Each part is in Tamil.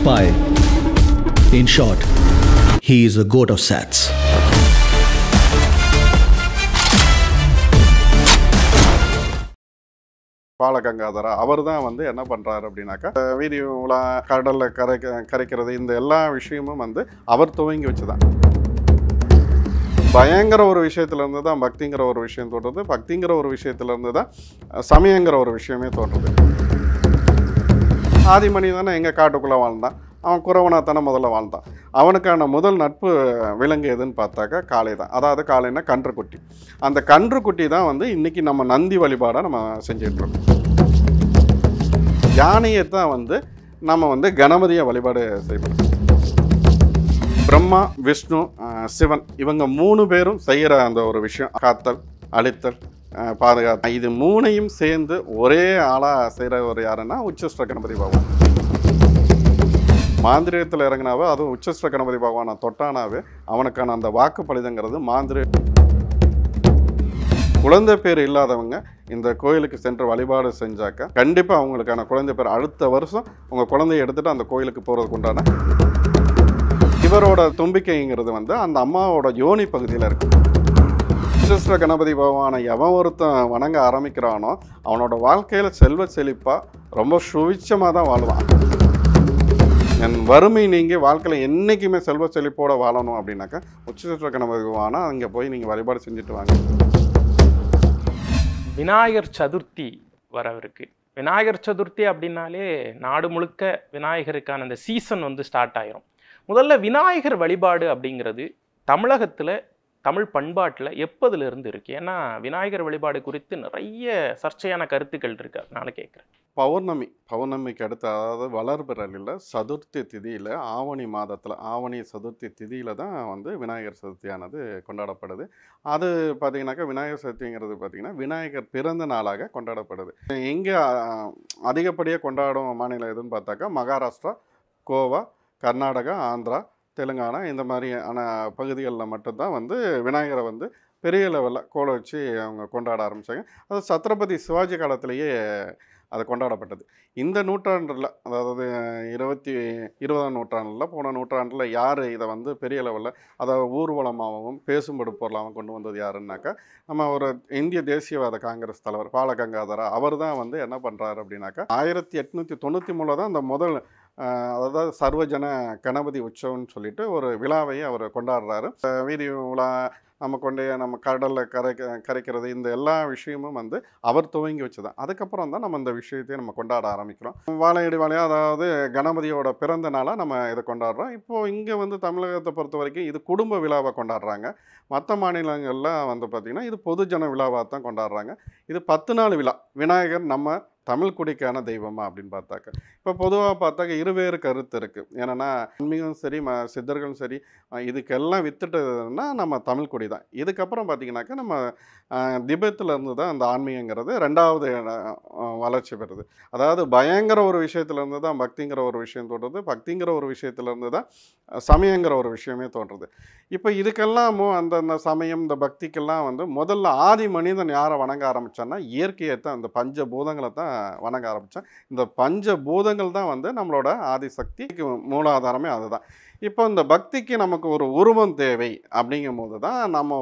spy. In short, he is a goat of sats. பாலகங்காதரா அவர் தான் வந்து என்ன பண்ணுறாரு அப்படின்னாக்கா வீதி உலா கடலில் கரைக்கிறது இந்த எல்லா விஷயமும் வந்து அவர் துவங்கி வச்சு தான். பயங்கர ஒரு விஷயத்துலேருந்து தான் பக்திங்கிற ஒரு விஷயம் தோன்றுறது, பக்திங்கிற ஒரு விஷயத்துலேருந்து தான் சமயங்கிற ஒரு விஷயமே தோன்றுறது. ஆதிமணி தானே எங்கள் காட்டுக்குள்ளே வாழ்ந்தான், அவன் குறவனாத்தானே முதல்ல வாழ்ந்தான். அவனுக்கான முதல் நட்பு விலங்கு எதுன்னு பார்த்தாக்கா காளை தான். அதாவது காளைன்னா கன்றுக்குட்டி. அந்த கன்றுக்குட்டி தான் வந்து இன்றைக்கி நம்ம நந்தி வழிபாடாக நம்ம செஞ்சிட்ருக்கோம். யானையை தான் வந்து நம்ம வந்து கணபதியை வழிபாடு செய்யப்படுறோம். பிரம்மா, விஷ்ணு, சிவன் இவங்க 3 பேரும் செய்கிற அந்த ஒரு விஷயம், காத்தல், அழித்தல், பாதுகாப்பு, இது 3ஐயும் சேர்ந்து ஒரே ஆளாக செய்கிற ஒரு யாருன்னா உச்சிஷ்ட கணபதி பகவான். மாந்திரியத்தில் இறங்கினாவே அதுவும் உச்சிஷ்ட கணபதி பகவானை தொட்டானாவே அவனுக்கான அந்த வாக்கு பலிதங்கிறது குழந்தை பேர் இல்லாதவங்க இந்த கோயிலுக்கு சென்று வழிபாடு செஞ்சாக்க கண்டிப்பாக அவங்களுக்கான குழந்தை பேர் அடுத்த வருஷம் உங்கள் குழந்தைய எடுத்துகிட்டு அந்த கோயிலுக்கு போகிறதுக்கு உண்டான இவரோட தும்பிக்கைங்கிறது வந்து அந்த அம்மாவோட யோனி பகுதியில் இருக்கு. உச்சிஷ்ட கணபதி பகவானை எவன் ஒருத்தன் வணங்க ஆரம்பிக்கிறானோ அவனோட வாழ்க்கையில் செல்வ செழிப்பாக ரொம்ப சுவிச்சமாக தான் வாழ்வான். என் வறுமை நீங்கள் வாழ்க்கையில் என்றைக்குமே செல்வ செழிப்போடு வாழணும் அப்படின்னாக்கா உச்சிஷ்ட கணபதி பகவானை அங்கே போய் நீங்கள் வழிபாடு செஞ்சுட்டு வாங்க. விநாயகர் சதுர்த்தி வரவிருக்கு. விநாயகர் சதுர்த்தி அப்படின்னாலே நாடு முழுக்க விநாயகருக்கான அந்த சீசன் வந்து ஸ்டார்ட் ஆயிரும். முதல்ல விநாயகர் வழிபாடு அப்படிங்கிறது தமிழகத்தில் தமிழ் பண்பாட்டில் எப்போதுலேருந்து இருக்குது? ஏன்னா விநாயகர் வழிபாடு குறித்து நிறைய சர்ச்சையான கருத்துக்கள் இருக்கு. அதனால கேட்குறேன். பௌர்ணமிக்கு அடுத்து, அதாவது வளர்பிறலில் சதுர்த்தி திதியில் ஆவணி மாதத்தில் ஆவணி சதுர்த்தி திதியில் தான் வந்து விநாயகர் சதுர்த்தியானது கொண்டாடப்படுது. அது பார்த்திங்கனாக்கா விநாயகர் சதுர்த்திங்கிறது பார்த்திங்கன்னா விநாயகர் பிறந்த நாளாக கொண்டாடப்படுது. எங்கே அதிகப்படியாக கொண்டாடும் மாநிலம் எதுன்னு பார்த்தாக்கா மகாராஷ்டிரா, கோவா, கர்நாடகா, ஆந்திரா, தெலுங்கானா இந்த மாதிரியான பகுதிகளில் மட்டும்தான் வந்து விநாயகரை வந்து பெரிய லெவலில் கோலை வச்சு அவங்க கொண்டாட ஆரம்பித்தாங்க. அது சத்ரபதி சிவாஜி காலத்திலேயே அது கொண்டாடப்பட்டது. இந்த நூற்றாண்டில், அதாவது 20ஆம் நூற்றாண்டில், போன நூற்றாண்டில் யார் இதை வந்து பெரிய லெவலில் அதாவது ஊர்வலமாகவும் பேசும்படு பொருளாகவும் கொண்டு வந்தது யாருன்னாக்கா நம்ம ஒரு இந்திய தேசியவாத காங்கிரஸ் தலைவர் பாலகங்காதரா. அவர் தான் வந்து என்ன பண்ணுறாரு அப்படின்னாக்கா 1893 தான் அந்த முதல் அதாவது சர்வஜன கணபதி உற்சவம்னு சொல்லிட்டு ஒரு விழாவையே அவர் கொண்டாடுறாரு. வீதி உலா நம்ம கடலில் கரைக்கிறது இந்த எல்லா விஷயமும் வந்து அவர் துவங்கி வச்சு தான். அதுக்கப்புறம் தான் நம்ம இந்த விஷயத்தையும் நம்ம கொண்டாட ஆரம்பிக்கிறோம். வாழையடி வாழையாக, அதாவது கணபதியோட பிறந்த நாளாக நம்ம இதை கொண்டாடுறோம். இப்போது இங்கே வந்து தமிழகத்தை பொறுத்த வரைக்கும் இது குடும்ப விழாவை கொண்டாடுறாங்க. மற்ற மாநிலங்கள்லாம் வந்து பார்த்திங்கன்னா இது பொதுஜன விழாவாக தான் கொண்டாடுறாங்க. இது 10 நாள் விழா. விநாயகர் நம்ம தமிழ் குடிக்கான தெய்வமா அப்படின்னு பார்த்தாக்க இப்போ பொதுவாக பார்த்தாக்க இருவேறு கருத்து இருக்குது. ஏன்னா ஆன்மீகம் சரி, சித்தர்களும் சரி, இதுக்கெல்லாம் வித்துட்டதுன்னா நம்ம தமிழ் குடி தான். இதுக்கப்புறம் பார்த்திங்கனாக்கா நம்ம திபெத்தில் இருந்து தான் அந்த ஆன்மீகங்கிறது 2வது வளர்ச்சி பெறுது. அதாவது பயங்கர ஒரு விஷயத்துலேருந்து தான் பக்திங்கிற ஒரு விஷயம் தோன்றுறது, பக்திங்கிற ஒரு விஷயத்துலேருந்து தான் சமயங்கிற ஒரு விஷயமே தோன்றுறது. இப்போ இதுக்கெல்லாமும் அந்த சமயம், இந்த பக்திக்கெல்லாம் வந்து முதல்ல ஆதி மனிதன் யாரை வணங்க ஆரம்பித்தான்னா இயற்கையை தான், இந்த பஞ்சபூதங்களை தான் வணங்க ஆரம்பித்தான். இந்த பஞ்சபூதங்கள் தான் வந்து நம்மளோட ஆதிசக்திக்கு மூலாதாரமே அதுதான். இப்போ இந்த பக்திக்கு நமக்கு ஒரு உருவம் தேவை அப்படிங்கும் போது தான் நம்ம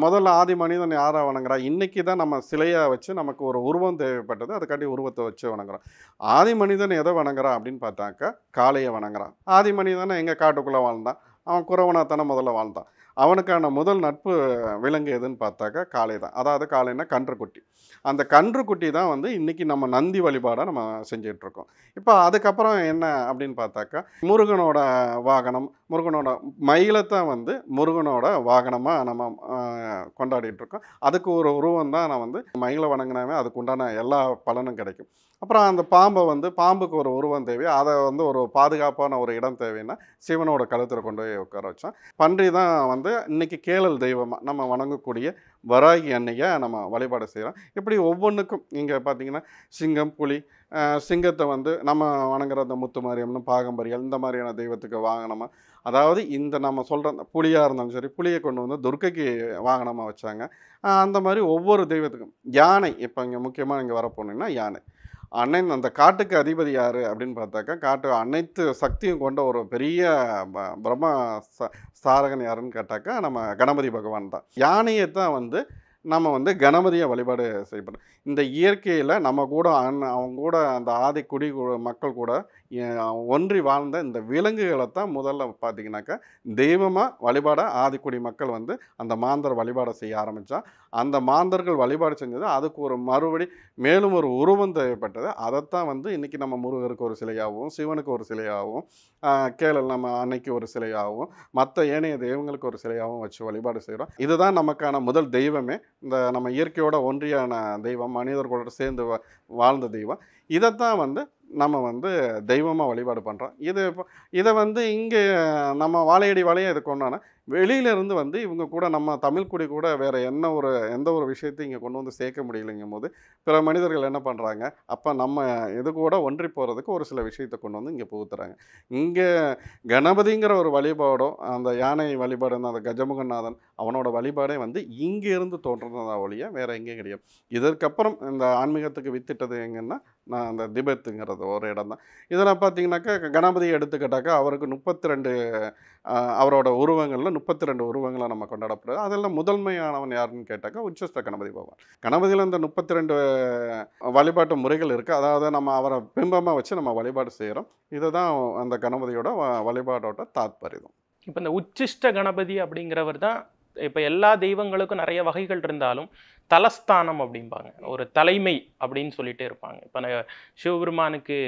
முதல்ல ஆதி மனிதன் யாரை வணங்குறா, இன்றைக்கி தான் நம்ம சிலையாக வச்சு நமக்கு ஒரு உருவம் தேவைப்பட்டது. அதுக்காட்டி உருவத்தை வச்சு வணங்குறோம். ஆதி மனிதன் எதை வணங்குறான் அப்படின்னு பார்த்தாக்கா காளையை வணங்குறான். ஆதி மனிதனை எங்கள் காட்டுக்குள்ளே வாழ்ந்தான், அவன் குறவனாத்தானே முதல்ல வாழ்ந்தான். அவனுக்கான முதல் நட்பு விலங்கு எதுன்னு பார்த்தாக்கா காளை தான். அதாவது காளைன்னா கன்றுக்குட்டி. அந்த கன்றுக்குட்டி தான் வந்து இன்றைக்கி நம்ம நந்தி வழிபாடாக நம்ம செஞ்சிட்ருக்கோம். இப்போ அதுக்கப்புறம் என்ன அப்படின்னு பார்த்தாக்கா முருகனோட வாகனம், முருகனோட மயிலைத்தான் வந்து முருகனோட வாகனமாக நம்ம கொண்டாடிட்டுருக்கோம். அதுக்கு ஒரு உருவம் தான் நான் வந்து மயிலை வணங்கினாவே அதுக்கு உண்டான எல்லா பலனும் கிடைக்கும். அப்புறம் அந்த பாம்புக்கு ஒரு உருவம் தேவை, அதை வந்து ஒரு பாதுகாப்பான ஒரு இடம் தேவைன்னா சிவனோட கழுத்தில் கொண்டு போய் உட்கார வச்சோம். பன்றி தான் வந்து இன்றைக்கி கேளல் தெய்வமாக நம்ம வணங்கக்கூடிய வராகி அன்னையை நம்ம வழிபாடு செய்கிறோம். இப்படி ஒவ்வொன்றுக்கும் இங்கே பார்த்திங்கன்னா சிங்கம், புலி, சிங்கத்தை வந்து நம்ம வணங்குற அந்த முத்துமாரியம்னு, பாகம்பரியல் இந்த மாதிரியான தெய்வத்துக்கு வாகனமாக, அதாவது இந்த நம்ம சொல்கிற அந்த புலியாக இருந்தாலும் சரி, புலியை கொண்டு வந்து துர்க்கைக்கு வாகனமாக வச்சாங்க. அந்த மாதிரி ஒவ்வொரு தெய்வத்துக்கும் யானை, இப்போ இங்கே முக்கியமாக இங்கே வரப்போனீங்கன்னா யானை, அந்த காட்டுக்கு அதிபதி யார் அப்படின்னு பார்த்தாக்கா, காட்டு அனைத்து சக்தியும் கொண்ட ஒரு பெரிய பிரம்ம ஸ்தாரகன் யாருன்னு கேட்டாக்கா நம்ம கணபதி பகவான் தான். யானையை தான் வந்து நம்ம வந்து கணபதியை வழிபாடு செய்யப்படுறோம். இந்த இயற்கையில் நம்ம கூட அவங்க கூட அந்த ஆதிக்குடி மக்கள் கூட ஒன்றி வாழ்ந்த இந்த விலங்குகளை தான் முதல்ல பார்த்தீங்கன்னாக்கா தெய்வமாக வழிபாட ஆதிக்குடி மக்கள் வந்து அந்த மாந்தர் வழிபாடை செய்ய ஆரம்பித்தான். அந்த மாந்தர்கள் வழிபாடு செஞ்சது அதுக்கு ஒரு மறுபடி மேலும் ஒரு உருவம் தேவைப்பட்டது. அதைத்தான் வந்து இன்றைக்கி நம்ம முருகருக்கு ஒரு சிலையாகவும், சிவனுக்கு ஒரு சிலையாகவும், கேளல் நம்ம அன்னைக்கு ஒரு சிலையாகவும், மற்ற ஏனைய தெய்வங்களுக்கு ஒரு சிலையாகவும் வச்சு வழிபாடு செய்கிறோம். இதுதான் நமக்கான முதல் தெய்வமே. இந்த நம்ம இயற்கையோட ஒன்றியான தெய்வம், மனிதர்களோட சேர்ந்து வாழ்ந்த தெய்வம். இதைத்தான் வந்து நம்ம வந்து தெய்வமாக வழிபாடு பண்ணுறோம். இதை வந்து இங்கே நம்ம வாழையடி வாழையாக இது கொண்டானா வெளியிலேருந்து வந்து இவங்க கூட நம்ம தமிழ் குடி கூட வேறு எந்த ஒரு விஷயத்தையும் இங்கே கொண்டு வந்து சேர்க்க முடியலைங்கும் போது பிற மனிதர்கள் என்ன பண்ணுறாங்க, அப்போ நம்ம இது கூட ஒன்றி போகிறதுக்கு ஒரு சில விஷயத்தை கொண்டு வந்து இங்கே புகுத்துறாங்க. இங்கே கணபதிங்கிற ஒரு வழிபாடும் அந்த யானை வழிபாடு அந்த கஜமுகநாதன் அவனோட வழிபாடே வந்து இங்கே இருந்து தோன்றதா ஒழிய வேறு எங்கேயும் கிடையாது. இதற்கப்புறம் இந்த ஆன்மீகத்துக்கு வித்திட்டது எங்கன்னா நான் அந்த திபெத்துங்கிறது ஒரு இடம் தான். இதில் பார்த்தீங்கன்னாக்கா கணபதியை எடுத்துக்கிட்டாக்கா அவருக்கு 32 அவரோட உருவங்களில் 32 உருவங்களை நம்ம கொண்டாடப்படுறது. அதெல்லாம் முதன்மையானவன் யாருன்னு கேட்டாக்கா உச்சிஷ்ட கணபதி பகவான். கணபதியில் இந்த 32 வழிபாட்டு முறைகள் இருக்குது. அதாவது நம்ம அவரை பிம்பமாக வச்சு நம்ம வழிபாடு செய்கிறோம். இதுதான் அந்த கணபதியோட வழிபாடோட தாத்பரியம். இப்போ இந்த உச்சிஷ்ட கணபதி அப்படிங்கிறவர் தான் இப்போ எல்லா தெய்வங்களுக்கும் நிறைய வகைகள் இருந்தாலும் தலஸ்தானம் அப்படிம்பாங்க, ஒரு தலைமை அப்படின்னு சொல்லிட்டே இருப்பாங்க. இப்போ சிவபெருமானுக்கு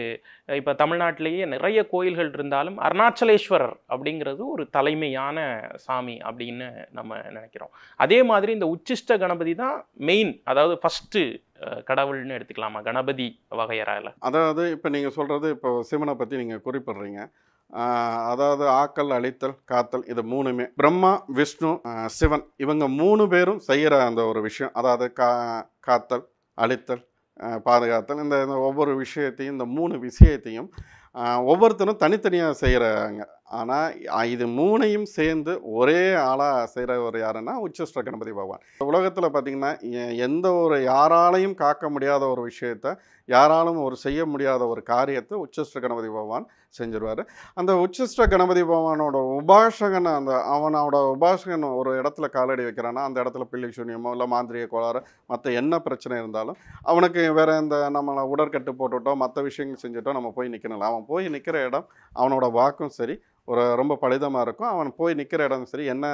இப்போ தமிழ்நாட்டிலேயே நிறைய கோயில்கள் இருந்தாலும் அருணாச்சலேஸ்வரர் அப்படிங்கிறது ஒரு தலைமையான சாமி அப்படின்னு நம்ம நினைக்கிறோம். அதே மாதிரி இந்த உச்சிஷ்ட கணபதி தான் மெயின், அதாவது ஃபஸ்ட்டு கடவுள்னு எடுத்துக்கலாமா கணபதி வகையறால? அதாவது இப்போ நீங்கள் சொல்கிறது இப்போ சிவனை பற்றி நீங்கள் குறிப்பிடுறீங்க. அதாவது ஆக்கல், அழித்தல், காத்தல், இது மூணுமே பிரம்மா, விஷ்ணு, சிவன் இவங்க 3 பேரும் செய்கிற அந்த ஒரு விஷயம். அதாவது காத்தல், அழித்தல், பாதுகாத்தல், இந்த ஒவ்வொரு விஷயத்தையும் இந்த 3 விஷயத்தையும் ஒவ்வொருத்தரும் தனித்தனியாக செய்கிறாங்க. ஆனால் இது 3ஐயும் சேர்ந்து ஒரே ஆளாக செய்கிறவர் யாருன்னா உச்சிஷ்ட கணபதி பகவான். உலகத்தில் பார்த்திங்கன்னா எந்த ஒரு யாராலையும் காக்க முடியாத ஒரு விஷயத்தை, யாராலும் செய்ய முடியாத ஒரு காரியத்தை உச்சிஷ்ட கணபதி பகவான் செஞ்சிருவார். அந்த உச்சிஷ்ட கணபதி பகவானோட உபாசகன் அவனோட உபாசகன் ஒரு இடத்துல காலடி வைக்கிறான்னா அந்த இடத்துல பில்லி சூன்யமோ இல்லை மாந்திரிக கோளாறு மற்ற என்ன பிரச்சனை இருந்தாலும் அவனுக்கு வேறு இந்த நம்மளை உடற்கட்டு போட்டுவிட்டோ மற்ற விஷயங்கள் செஞ்சுட்டோ நம்ம போய் நிற்கணும். அவன் போய் நிற்கிற இடம் அவனோட வாக்கும் சரி ரொம்ப பலிதமாக இருக்கும். அவன் போய் நிற்கிற இடம் சரி என்ன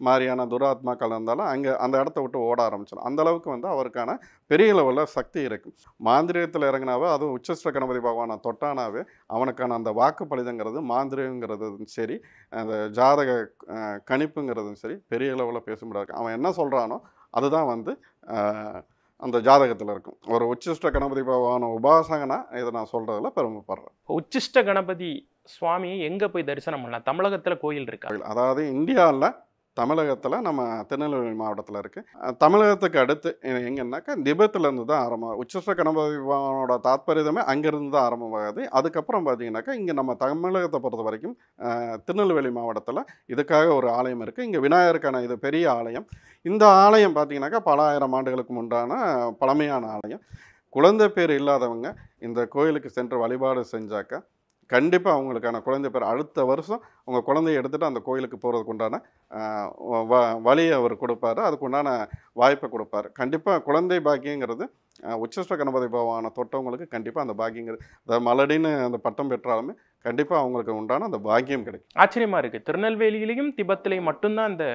மாதிரியான துராத்மாக்கள் இருந்தாலும் அந்த இடத்த விட்டு ஓட ஆரம்பிச்சிடும். அந்தளவுக்கு அவருக்கான பெரிய லெவலில் சக்தி இருக்குது. மாந்திரியத்தில் இறங்கினாவே அதுவும் உச்சிஷ்ட கணபதி பகவானை தொட்டானாவே அவனுக்கான அந்த வாக்கு பலிதங்கிறது மாந்திரியங்கிறதும் சரி அந்த ஜாதக கணிப்புங்கிறதும் சரி பெரிய லெவலில் பேச முடியாது. அவன் என்ன சொல்கிறானோ அதுதான் அந்த ஜாதகத்தில் இருக்கும். ஒரு உச்சிஷ்ட கணபதி பகவான உபாசகனா இதை நான் சொல்கிறதுல பெருமைப்படுறேன். உச்சிஷ்ட கணபதி சுவாமியை எங்கே போய் தரிசனம் பண்ணலாம்? தமிழகத்தில் கோயில் இருக்கா? அதாவது இந்தியாவில் தமிழகத்தில் நம்ம திருநெல்வேலி மாவட்டத்தில் இருக்குது. தமிழகத்துக்கு அடுத்து எங்கன்னாக்கா திபெத்துலேருந்து தான் ஆரம்பம். உச்சிஷ்ட கணபதி பகவானோட தாத்பரியமே அங்கேருந்து தான் ஆரம்பமாகுது. அதுக்கப்புறம் பார்த்தீங்கன்னாக்கா இங்கே நம்ம தமிழகத்தை பொறுத்த வரைக்கும் திருநெல்வேலி மாவட்டத்தில் இதுக்காக ஒரு ஆலயம் இருக்குது. இங்கே விநாயகருக்கான இது பெரிய ஆலயம். இந்த ஆலயம் பார்த்தீங்கன்னாக்கா பல ஆயிரம் ஆண்டுகளுக்கு முன்பான பழமையான ஆலயம். குழந்தை பேர் இல்லாதவங்க இந்த கோயிலுக்கு சென்று வழிபாடு செஞ்சாக்கா கண்டிப்பாக அவங்களுக்கான குழந்தை பேர் அடுத்த வருஷம் உங்கள் குழந்தைய எடுத்துகிட்டு அந்த கோயிலுக்கு போகிறதுக்கு உண்டான வழியை அவர் கொடுப்பாரு, அதுக்கு உண்டான வாய்ப்பை கொடுப்பார். கண்டிப்பாக குழந்தை பாக்கியங்கிறது உச்சிஷ்ட கணபதி பகவானை தொட்டவங்களுக்கு கண்டிப்பாக அந்த பாக்கியங்கிறது அதாவது மலடின்னு அந்த பட்டம் பெற்றாலுமே கண்டிப்பாக அவங்களுக்கு உண்டான அந்த பாக்கியம் கிடைக்கும். ஆச்சரியமாக இருக்குது. திருநெல்வேலியிலையும் திபெத்திலையும் மட்டும்தான் இந்த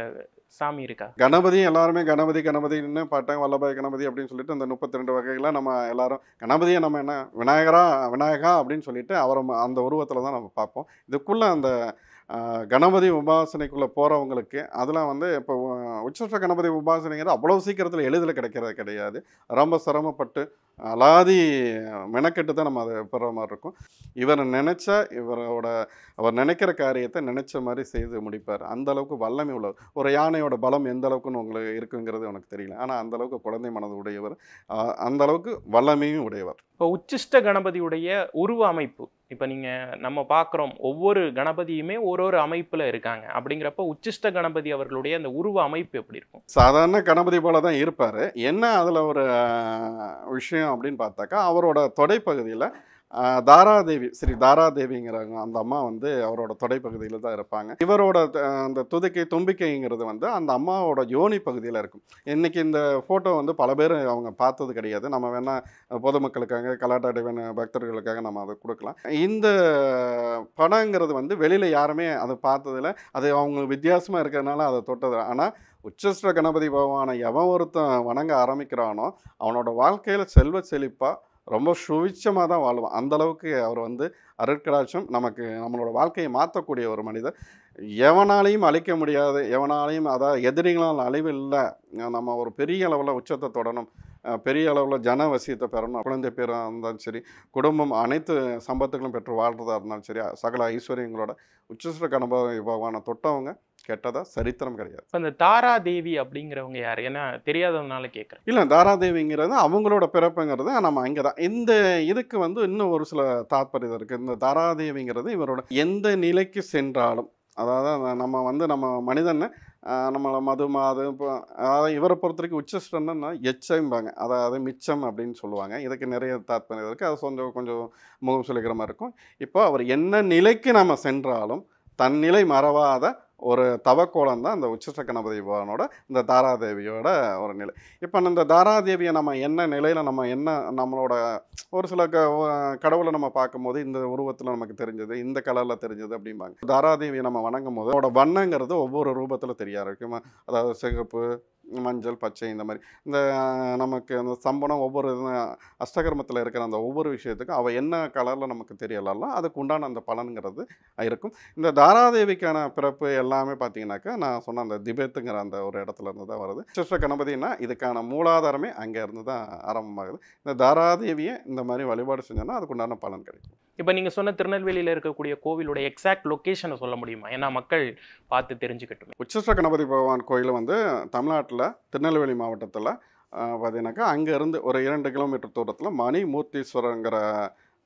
சாமி இருக்கா? கணபதியும் எல்லாருமே கணபதினு பாட்டாங்க, வல்லபாய் கணபதி அப்படின்னு சொல்லிட்டு அந்த 32 வகைகளாக நம்ம எல்லாரும் கணபதியை நம்ம என்ன விநாயகா அப்படின்னு சொல்லிட்டு அவரை அந்த உருவத்தில் தான் நம்ம பார்ப்போம். இதுக்குள்ளே அந்த கணபதி உபாசனைக்குள்ளே போகிறவங்களுக்கு அதெல்லாம் இப்போ உச்சிஷ்ட கணபதி உபாசனைங்கிறது அவ்வளோ சீக்கிரத்தில் எளிதில் கிடைக்கிறது கிடையாது. ரொம்ப சிரமப்பட்டு அலாதி மெனக்கெட்டு தான் நம்ம அதை பெற மாதிரி இருக்கும். அவர் நினைக்கிற காரியத்தை நினைச்ச மாதிரி செய்து முடிப்பார். அந்த அளவுக்கு வல்லமை உள்ளவர். ஒரு யானையோட பலம் எந்த அளவுக்குன்னு உங்களுக்கு இருக்குங்கிறது எனக்கு தெரியல. ஆனால் அந்த அளவுக்கு குழந்தை மனது உடையவர், அந்த அளவுக்கு வல்லமையும் உடையவர். இப்போ உச்சிஷ்ட கணபதியுடைய உருவ அமைப்பு இப்போ நம்ம பார்க்குறோம் ஒவ்வொரு கணபதியுமே ஒரு அமைப்பில் இருக்காங்க. அப்படிங்கிறப்ப உச்சிஷ்ட கணபதி அவர்களுடைய அந்த உருவ அமைப்பு எப்படி இருக்கும்? சாதாரண கணபதி போல தான் இருப்பார். என்ன அதில் ஒரு விஷயம் அப்படின்னு பார்த்தாக்கா, அவரோட தொடைப்பகுதியில் தாராதேவி, ஸ்ரீ தாராதேவிங்கிறவங்க அந்த அம்மா வந்து அவரோட தொடைப்பகுதியில் தான் இருப்பாங்க. இவரோட அந்த துதிக்கை தும்பிக்கைங்கிறது வந்து அந்த அம்மாவோட யோனி பகுதியில் இருக்கும். இன்றைக்கி இந்த ஃபோட்டோ வந்து பல பேர் அவங்க பார்த்தது கிடையாது. நம்ம வேணால் பொதுமக்களுக்காக கலாட்டாடிவன் பக்தர்களுக்காக நம்ம அதை கொடுக்கலாம். இந்த படங்கிறது வந்து வெளியில் யாருமே அதை பார்த்ததில்ல. அது அவங்க வித்தியாசமாக இருக்கிறதுனால அதை தொட்டது. ஆனால் உச்சிஷ்ட கணபதி பகவானை எவன் ஒருத்தன் வணங்க ஆரம்பிக்கிறானோ அவனோட வாழ்க்கையில் செல்வ செழிப்பாக ரொம்ப சுவிட்சமாக தான் வாழ்வான். அந்தளவுக்கு அவர் வந்து அருட்கடாட்சம் நமக்கு நம்மளோட வாழ்க்கையை மாற்றக்கூடிய ஒரு மனிதர். எவனாலையும் அழிக்க முடியாது, எவனாலையும் அதாவது எதிரிகளால் அழிவு இல்லை. நம்ம ஒரு பெரிய அளவில் உச்சத்தை தொடணும், பெரிய அளவில் ஜன வசியத்தை பெறணும், குழந்தை பேராக இருந்தாலும் சரி, குடும்பம் அனைத்து சம்பத்துகளும் பெற்று வாழ்றதா இருந்தாலும் சரி, சகல ஐஸ்வர்யங்களோட உச்சிஷ்ட கணபதி பகவானை தொட்டவங்க கெட்டதா சரித்திரம் கிடையாது. அந்த தாராதேவி அப்படிங்கிறவங்க யார்? ஏன்னா தெரியாதவனால கேட்குறேன். இல்லை, தாராதேவிங்கிறது அவங்களோட பிறப்புங்கிறது நம்ம அங்கே தான். இந்த இதுக்கு வந்து இன்னும் ஒரு சில தாற்பயம் இருக்குது. இந்த தாராதேவிங்கிறது இவரோட எந்த நிலைக்கு சென்றாலும், அதாவது நம்ம வந்து நம்ம மனிதனை நம்மளை மது மாது இப்போ அதாவது இவரை பொறுத்த வரைக்கும் உச்சிஷ்டன்னா எச்சம்பாங்க, அதாவது மிச்சம் அப்படின்னு சொல்லுவாங்க. இதுக்கு நிறைய தாற்பயம் இருக்குது. அது கொஞ்சம் முகம் சொல்லிக்கிற மாதிரி இருக்கும். இப்போ அவர் என்ன நிலைக்கு நம்ம சென்றாலும் தன் நிலை மறவாத ஒரு தவக்கோலம் தான் இந்த உச்சிஷ்ட கணபதி பகவானோட இந்த தாராதேவியோட ஒரு நிலை. இப்போ இந்த தாராதேவியை நம்ம என்ன நிலையில் நம்மளோட ஒரு சில கடவுளை நம்ம பார்க்கும்போது இந்த உருவத்தில் நமக்கு தெரிஞ்சது, இந்த கலரில் தெரிஞ்சது அப்படிம்பாங்க. தாராதேவியை நம்ம வணங்கும் போது அதோட வண்ணங்கிறது ஒவ்வொரு ரூபத்தில் தெரிய ஆரம்பிக்கும். அதாவது சிகப்பு, மஞ்சள், பச்சை, இந்த மாதிரி இந்த நமக்கு அந்த சம்பளம் ஒவ்வொரு அஷ்டகர்மத்தில் இருக்கிற அந்த ஒவ்வொரு விஷயத்துக்கும் அவள் என்ன கலரில் நமக்கு தெரியலாம், அதுக்கு உண்டான அந்த பலனுங்கிறது இருக்கும். இந்த தாராதேவிக்கான பிறப்பு எல்லாமே பார்த்தீங்கன்னாக்கா நான் சொன்ன அந்த திபேத்துங்கிற அந்த ஒரு இடத்துல இருந்து தான் வருது. உச்சிஷ்ட கணபதினா இதுக்கான மூலாதாரமே அங்கே இருந்து தான் ஆரம்பமாகுது. இந்த தாராதேவியை இந்த மாதிரி வழிபாடு செஞ்சோன்னா அதுக்கு உண்டான பலன் கிடைக்கும். இப்போ நீங்கள் சொன்ன திருநெல்வேலியில் இருக்கக்கூடிய கோவிலோட எக்ஸாக்ட் லொக்கேஷனை சொல்ல முடியுமா? ஏன்னா மக்கள் பார்த்து தெரிஞ்சுக்கட்டுமே. உச்சிஷ்ட கணபதி பகவான் கோயில் வந்து தமிழ்நாட்டில் திருநெல்வேலி மாவட்டத்தில் பார்த்தீங்கன்னாக்கா அங்கேருந்து ஒரு 2 கிலோமீட்டர் தூரத்தில் மணிமூர்த்தீஸ்வரங்கிற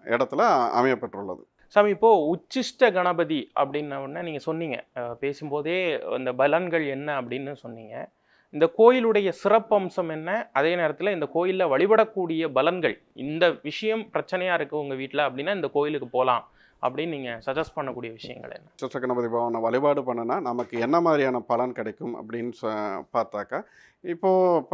இடத்துல அமையப்பெற்றுள்ளது. சாமி, இப்போது உச்சிஷ்ட கணபதி அப்படின்ன உடனே நீங்கள் சொன்னீங்க, பேசும்போதே இந்த பலன்கள் என்ன அப்படின்னு சொன்னீங்க. இந்த கோயிலுடைய சிறப்பம்சம் என்ன, அதே நேரத்தில் இந்த கோயிலில் வழிபடக்கூடிய பலன்கள், இந்த விஷயம் பிரச்சனையாக இருக்குது உங்கள் வீட்டில் அப்படின்னா இந்த கோயிலுக்கு போகலாம் அப்படின்னு நீங்கள் சஜஸ்ட் பண்ணக்கூடிய விஷயங்கள் என்ன? உச்சிஷ்ட கணபதி பகவானை வழிபாடு பண்ணினா நமக்கு என்ன மாதிரியான பலன் கிடைக்கும் அப்படின்னு பார்த்தாக்கா, இப்போ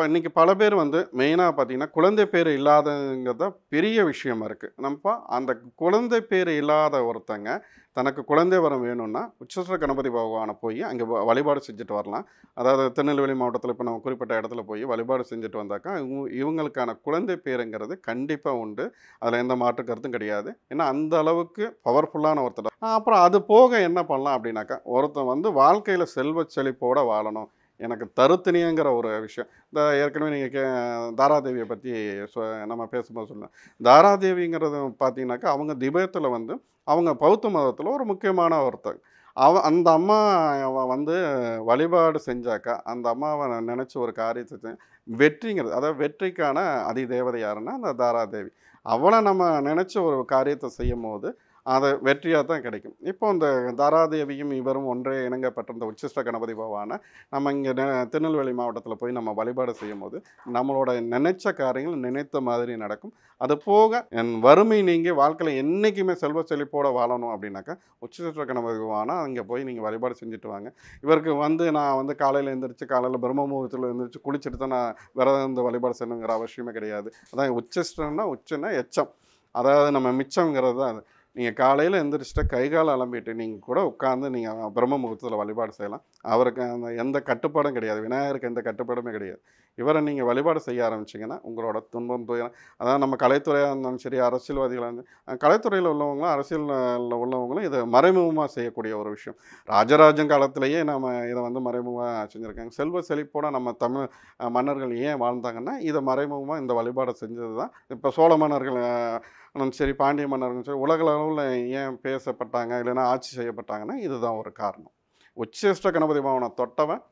இன்றைக்கி பல பேர் வந்து மெயினாக பார்த்திங்கன்னா குழந்தை பேர் இல்லாதங்கிறத பெரிய விஷயமா இருக்குது. நம்ம அந்த குழந்தை பேர் இல்லாத ஒருத்தங்க தனக்கு குழந்தை வரம் வேணும்னா உச்சிஷ்ட கணபதி பகவானை போய் அங்கே வழிபாடு செஞ்சுட்டு வரலாம். அதாவது திருநெல்வேலி மாவட்டத்தில் இப்போ நம்ம குறிப்பிட்ட இடத்துல போய் வழிபாடு செஞ்சுட்டு வந்தாக்கா இவங்களுக்கான குழந்தை பேருங்கிறது கண்டிப்பாக உண்டு. அதில் எந்த மாற்று கருத்தும் கிடையாது. ஏன்னா அந்த அளவுக்கு பவர்ஃபுல்லான ஒருத்தர். அப்புறம் அது போக என்ன பண்ணலாம் அப்படின்னாக்கா, ஒருத்தன் வந்து வாழ்க்கையில் செல்வ செழிப்போடு வாழணும், எனக்கு தருத்தினியங்கிற ஒரு விஷயம். இந்த ஏற்கனவே நீங்கள் தாராதேவியை பற்றி நம்ம பேசும்போது சொல்லலாம். தாராதேவிங்கிறது பார்த்தீங்கன்னாக்கா அவங்க திபேத்தில் வந்து அவங்க பௌத்த மதத்தில் ஒரு முக்கியமான ஒருத்தர். அந்த அம்மா வந்து வழிபாடு செஞ்சாக்கா அந்த அம்மாவை நினச்சி ஒரு காரியத்தை வெற்றிங்கிறது, அதாவது வெற்றிக்கான அதிதேவதை யாருன்னா அந்த தாராதேவி. அவளை நம்ம நினச்சி ஒரு காரியத்தை செய்யும் போது அது வெற்றியாக தான் கிடைக்கும். இப்போ இந்த தாராதேவியும் இவரும் ஒன்றே இணங்கப்பட்ட இந்த உச்சிஷ்ட கணபதி பகவானை நம்ம இங்கே திருநெல்வேலி மாவட்டத்தில் போய் நம்ம வழிபாடு செய்யும் போது நம்மளோட நினைச்ச காரியங்கள் நினைத்த மாதிரி நடக்கும். அது போக என் வறுமை நீங்கி வாழ்க்கையில் என்றைக்குமே செல்வ செழிப்போடு வாழணும் அப்படின்னாக்கா உச்சிஷ்ட கணபதி பகவானை அங்கே போய் நீங்கள் வழிபாடு செஞ்சுட்டு வாங்க. இவருக்கு வந்து நான் வந்து காலையில் எழுந்திரிச்சு காலையில் பிரம்ம முகூர்த்தத்தில் எழுந்திரிச்சு குளிச்சுட்டு தான் நான் விரதம் இருந்து வழிபாடு செய்யணுங்கிற அவசியமே கிடையாது. அதான் உச்சிஷ்டன்னா உச்சன்னா எச்சம், அதாவது நம்ம மிச்சங்கிறது தான் அது. நீங்கள் காலையில் எழுந்திரிச்சிட்டு கைகால் அலம்பிட்டு நீங்கள் கூட உட்காந்து நீங்கள் பிரம்ம முகூர்த்தத்தில் வழிபாடு செய்யலாம். அவருக்கு அந்த எந்த கட்டுப்பாடும் கிடையாது. விநாயகருக்கு எந்த கட்டுப்பாடுமே கிடையாது. இவரை நீங்கள் வழிபாடு செய்ய ஆரம்பிச்சிங்கன்னா உங்களோட துன்பம் துயரம், அதாவது நம்ம கலைத்துறையாக இருந்தாலும் சரி, அரசியல்வாதிகளாக இருந்து கலைத்துறையில் உள்ளவங்களும் அரசியலில் உள்ளவங்களும் இதை மறைமுகமாக செய்யக்கூடிய ஒரு விஷயம். ராஜராஜன் காலத்திலேயே நம்ம இதை வந்து மறைமுகமாக செஞ்சுருக்காங்க. செல்வ செழிப்போடு நம்ம தமிழ் மன்னர்கள் ஏன் வாழ்ந்தாங்கன்னா இதை மறைமுகமாக இந்த வழிபாடை செஞ்சது தான். இப்போ சோழ மன்னர்கள் சரி, பாண்டிய மன்னர்கள் சரி, உலக அளவில் ஏன் பேசப்பட்டாங்க இல்லைன்னா ஆட்சி செய்யப்பட்டாங்கன்னா இதுதான் ஒரு காரணம். உச்சிஷ்ட கணபதி பகவானை தொட்டவன்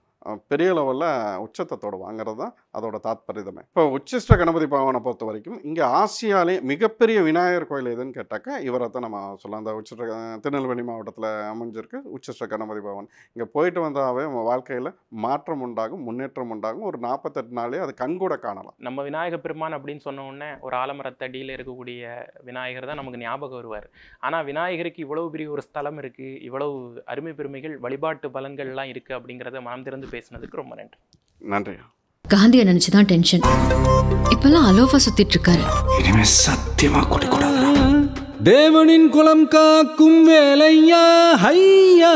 பெரிய லெவலில் உச்சத்தை தொடுவாங்கிறது தான் அதோட தாத்பரியமே. இப்போ உச்சிஷ்ட கணபதி பகவானை பொறுத்த வரைக்கும் இங்கே ஆசியாலே மிகப்பெரிய விநாயகர் கோயில் எதுன்னு கேட்டாக்கா இவரை தான் நம்ம சொல்லலாம். அந்த திருநெல்வேலி மாவட்டத்தில் அமைஞ்சிருக்கு உச்சிஷ்ட கணபதி பகவான். இங்கே போயிட்டு வந்தாவே வாழ்க்கையில் மாற்றம் உண்டாகும், முன்னேற்றம் உண்டாகும். ஒரு 48 நாளே அது கண்கூட காணலாம். நம்ம விநாயகர் பெருமான் அப்படின்னு சொன்ன உடனே ஒரு ஆலமரத்தடியில் இருக்கக்கூடிய விநாயகர் தான் நமக்கு ஞாபகம் வருவார். ஆனால் விநாயகருக்கு இவ்வளவு பெரிய ஒரு ஸ்தலம் இருக்குது, இவ்வளவு அருமை பெருமைகள், வழிபாட்டு பலன்கள்லாம் இருக்குது அப்படிங்கிறத மனம் திறந்து பேசினதுக்கு ரொம்ப நன்றி. நன்றி. காந்தியை நினைச்சுதான் டென்ஷன். இப்பெல்லாம் அலோஃபா சுத்திட்டு இருக்காரு. இனிமே சத்தியமா குடிக்கூடாது. தேவனின் குலம் காக்கும் வேலையா ஹையா.